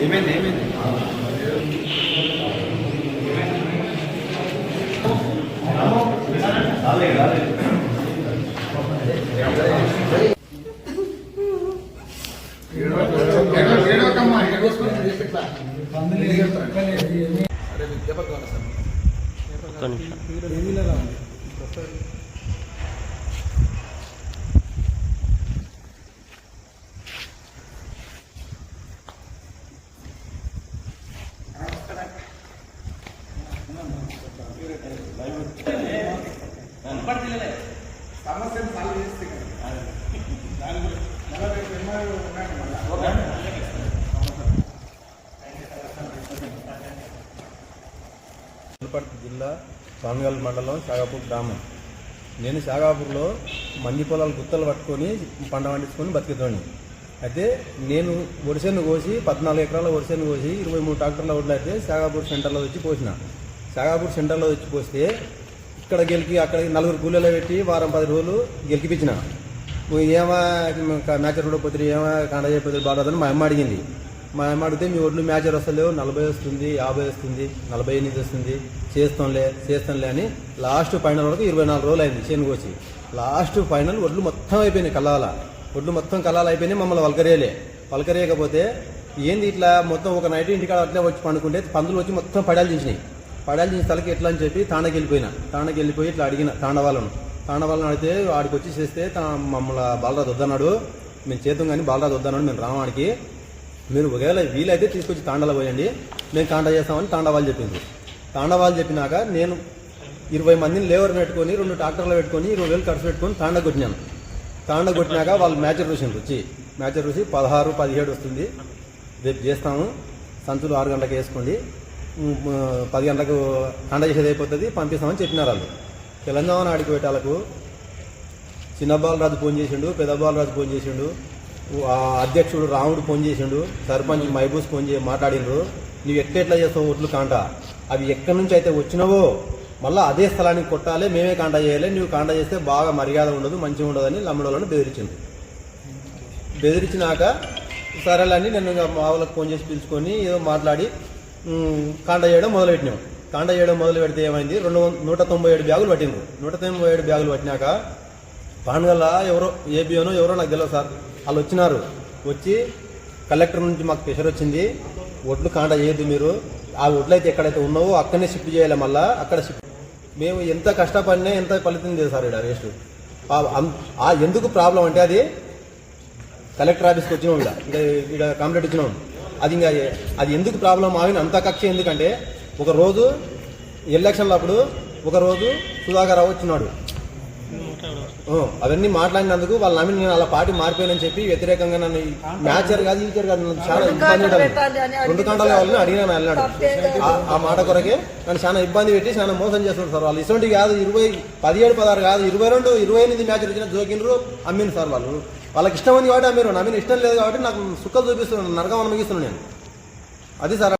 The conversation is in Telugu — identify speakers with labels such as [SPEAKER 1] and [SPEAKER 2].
[SPEAKER 1] ఏమైంది ఏమైంది సమస్యను సాల్వ్ చేస్తే
[SPEAKER 2] పుల్పర్తి జిల్లా పాన్గల్ మండలం సాగాపూర్ గ్రామం. నేను సాగాపూర్లో మంది పొలాలు గుత్తలు పట్టుకొని పంట పండించుకొని బతికేదాన్ని. అయితే నేను వరిసేను కోసి 14 ఎకరాల వరిసేను కోసి 23 ట్రాక్టర్ల ఒడ్లు అయితే సాగాపూర్ సెంటర్లో వచ్చి పోసిన. సాగాపూర్ సెంటర్లో వచ్చి పోస్తే ఇక్కడ గెలికి అక్కడ 4 కూలీలో పెట్టి వారం 10 రోజులు గెలికిపించిన. ఏమా మ్యాచర్ కూడా పోతే ఏమా కాండ చేయకపోతే బాగుంటుందని మా అమ్మ అడిగింది. మా అమ్మ అడిగితే మీ ఒడ్లు మ్యాచర్ వస్తలేవు, 40 వస్తుంది, 50 వస్తుంది, 48 వస్తుంది, చేస్తానులే అని లాస్ట్ ఫైనల్ వరకు 24 రోజులు అయింది చేను కోసి. లాస్ట్ ఫైనల్ ఒడ్లు మొత్తం అయిపోయినాయి, ఒడ్లు మొత్తం కల్లాలు అయిపోయినాయి. మమ్మల్ని వలకరేయకపోతే ఏంది ఇట్లా మొత్తం ఒక నైట్ ఇంటికాడ అట్లే వచ్చి పండుకుంటే పందులు వచ్చి మొత్తం పడాలు చేసినాయి. పడాలు చేసిన తలకి ఎట్లా అని చెప్పి తాండకి వెళ్ళిపోయి ఇట్లా అడిగిన తాండవాళ్ళను అడిగితే ఆడికి వచ్చి చేస్తే మమ్మల్ని బాలరాజు వద్దన్నాడు. మేము చేద్దాం కానీ బాలరాజు వద్దన్నాడు. మేము రామాడికి మీరు ఒకవేళ వీలైతే తీసుకొచ్చి తాండాలో పోయండి, మేము కాంటా చేస్తామని తాండవాళ్ళు చెప్పింది. తాండవాళ్ళు చెప్పినాక నేను 20 మందిని లేబర్ పెట్టుకొని 2 ట్రాక్టర్లు పెట్టుకొని 20,000 ఖర్చు పెట్టుకొని తాండా కొట్టినాను. తాండా కొట్టినాక వాళ్ళు మ్యాచర్ చూసి 16, 17 వస్తుంది, రేపు చేస్తాము, సంచులు 6 గంటలకు వేసుకోండి, 10 గంటలకు కాంటా చేసేది అయిపోతుంది, పంపిస్తామని చెప్పినారు వాళ్ళు. తెలంగాణ ఆడికి పెట్టాలకు చిన్న బాలరాజు ఫోన్ చేసిండు, పెద్ద బాలరాజు ఫోన్ చేసిండు, అధ్యక్షుడు రాముడు ఫోన్ చేసిండు, సర్పంచ్ మైబూస్ ఫోన్ చేసి మాట్లాడిండ్రు. నువ్వు ఎట్లా చేస్తావు ఒట్లు కాంట, అవి ఎక్కడి నుంచి అయితే వచ్చినావో మళ్ళీ అదే స్థలానికి కొట్టాలి, మేమే కాంటా చేయాలి, నువ్వు కాంటా చేస్తే బాగా మర్యాద ఉండదు, మంచిగా ఉండదని లమ్మడోళ్ళని బెదిరించినాక సరేలని నేను మా వాళ్ళకి ఫోన్ చేసి పిలుచుకొని ఏదో మాట్లాడి కాంటా చేయడం మొదలుపెట్టినాం. కాంటా చేయడం మొదలు పెడితే ఏమైంది, 197 బ్యాగులు పట్టిండ్రు. 197 బ్యాగులు పట్టినాక పాన్గల్ల ఎవరో ఏబిఓనో ఎవరో నాకు తెలియదు సార్, వాళ్ళు వచ్చినారు. వచ్చి కలెక్టర్ నుంచి మాకు ప్రెషర్ వచ్చింది, ఒడ్లు కాంటా చేయొద్దు, మీరు ఆ ఒడ్లు అయితే ఎక్కడైతే ఉన్నావో అక్కడనే షిఫ్ట్ చేయాలి, మళ్ళీ అక్కడ షిఫ్ట్. మేము ఎంత కష్టపడినా ఎంత ఫలితం లేదు సార్. ఇక్కడ అరెస్ట్ ఎందుకు ప్రాబ్లం అంటే అది కలెక్టర్ ఆఫీస్కి వచ్చినాం, ఇక్కడ కంప్లైంట్ ఇచ్చినాం. అది ఎందుకు ప్రాబ్లం ఆగిన అంత కక్ష ఎందుకంటే ఒక రోజు ఎలక్షన్ల అప్పుడు ఒకరోజు సుధాకర్ రావు వచ్చినాడు, అవన్నీ మాట్లాడినందుకు వాళ్ళ నమ్మి నేను అలా పార్టీ మారిపోయానని చెప్పి వ్యతిరేకంగా నన్ను మ్యాచర్ కాదు ఈచర్ కాదు నన్ను చాలా ఇబ్బంది పెట్టాను. 2 గంటల వాళ్ళని అడిగినాను, వెళ్ళాడు ఆ మాట కొరకే నన్ను చాలా ఇబ్బంది పెట్టి చాలా మోసం చేస్తున్నారు సార్. వాళ్ళు ఇటువంటి కాదు 17, 16 కాదు 22, 28 మ్యాచ్లు వచ్చిన జోకిండ్రు అమ్మింది సార్. వాళ్ళకి ఇష్టం ఉంది కాబట్టి అమ్మారు, నా మీద ఇష్టం లేదు కాబట్టి నాకు సుక్కలు చూపిస్తున్నాను, నరకం అనుమగిస్తున్నాను నేను. అది సార్.